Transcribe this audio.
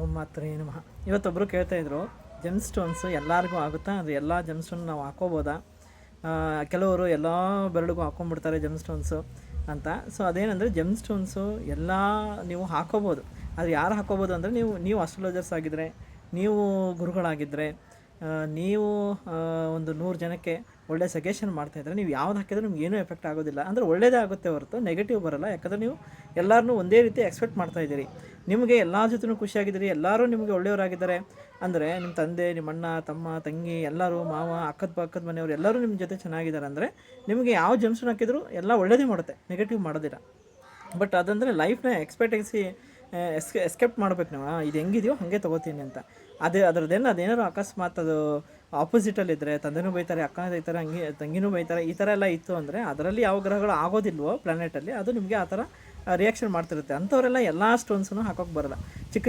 ಓಂ ಮಾತ್ರೇ ನಮಃ. ಇವತ್ತೊಬ್ಬರು ಕೇಳ್ತಾಯಿದ್ರು, GeM stones ಎಲ್ಲರಿಗೂ ಆಗುತ್ತಾ, ಅದು ಎಲ್ಲ ಜೆಮ್ ಸ್ಟೋನ್ ನಾವು ಹಾಕೋಬೋದಾ? ಕೆಲವರು ಎಲ್ಲ ಬೆರಳಿಗೂ ಹಾಕೊಂಡ್ಬಿಡ್ತಾರೆ ಜೆಮ್ ಸ್ಟೋನ್ಸು ಅಂತ. ಸೊ ಅದೇನೆಂದರೆ, ಜೆಮ್ ಸ್ಟೋನ್ಸು ಎಲ್ಲ ನೀವು ಹಾಕೋಬೋದು. ಆದರೆ ಯಾರು ಹಾಕೋಬೋದು ಅಂದರೆ, ನೀವು ಅಸ್ಟ್ರಾಲಜರ್ಸ್ ಆಗಿದ್ದರೆ, ನೀವು ಗುರುಗಳಾಗಿದ್ದರೆ, ನೀವು ಒಂದು 100 ಜನಕ್ಕೆ ಒಳ್ಳೆ ಸಜೆಷನ್ ಮಾಡ್ತಾಯಿದ್ರೆ, ನೀವು ಯಾವ್ದು ಹಾಕಿದ್ರೆ ನಿಮ್ಗೆ ಏನೂ ಎಫೆಕ್ಟ್ ಆಗೋದಿಲ್ಲ. ಅಂದರೆ ಒಳ್ಳೇದೇ ಆಗುತ್ತೆ ಹೊರತು ನೆಗೆಟಿವ್ ಬರೋಲ್ಲ. ಯಾಕಂದರೆ ನೀವು ಎಲ್ಲರನ್ನೂ ಒಂದೇ ರೀತಿ ಎಕ್ಸ್ಪೆಕ್ಟ್ ಮಾಡ್ತಾಯಿದ್ದೀರಿ. ನಿಮಗೆ ಎಲ್ಲ ಜೊತೆನೂ ಖುಷಿಯಾಗಿದ್ದೀರಿ, ಎಲ್ಲರೂ ನಿಮಗೆ ಒಳ್ಳೆಯವರಾಗಿದ್ದಾರೆ ಅಂದರೆ, ನಿಮ್ಮ ತಂದೆ, ನಿಮ್ಮ ಅಣ್ಣ, ತಮ್ಮ, ತಂಗಿ, ಎಲ್ಲರೂ, ಮಾವ, ಪಕ್ಕದ ಮನೆಯವರು ಎಲ್ಲರೂ ನಿಮ್ಮ ಜೊತೆ ಚೆನ್ನಾಗಿದ್ದಾರೆ ಅಂದರೆ, ನಿಮಗೆ ಯಾವ ಜೆಮ್ಸ್ಟೋನ್ ಹಾಕಿದರೂ ಎಲ್ಲ ಒಳ್ಳೇದೇ ಮಾಡುತ್ತೆ, ನೆಗೆಟಿವ್ ಮಾಡೋದಿಲ್ಲ. ಬಟ್ ಅದಂದರೆ ಲೈಫ್ನ ಎಕ್ಸ್ಪೆಕ್ಟೆನ್ಸಿ ಎಸ್ಕೇಪ್ ಮಾಡ್ಬೇಕು ನಾವು. ಇದು ಹೆಂಗಿದೆಯೋ ಹಾಗೆ ತೊಗೋತೀನಿ ಅಂತ. ಅದೇನಾದ್ರು ಅಕಸ್ಮಾತ್ ಅದು ಆಪೋಸಿಟಲ್ಲಿದ್ದರೆ, ತಂದೆನೂ ಬೈತಾರೆ, ಅಕ್ಕನೂ ಬೈತಾರೆ, ತಂಗಿನೂ ಬೈತಾರೆ, ಈ ಥರ ಎಲ್ಲ ಇತ್ತು ಅಂದರೆ, ಅದರಲ್ಲಿ ಯಾವ ಗ್ರಹಗಳು ಆಗೋದಿಲ್ವೋ ಪ್ಲಾನೆಟಲ್ಲಿ, ಅದು ನಿಮಗೆ ಆ ಥರ ರಿಯಾಕ್ಷನ್ ಮಾಡ್ತಿರುತ್ತೆ. ಅಂಥವರೆಲ್ಲ ಎಲ್ಲ ಸ್ಟೋನ್ಸನ್ನು ಹಾಕೋಕ್ಕೆ ಬರೋಲ್ಲ. ಚಿಕ್ಕ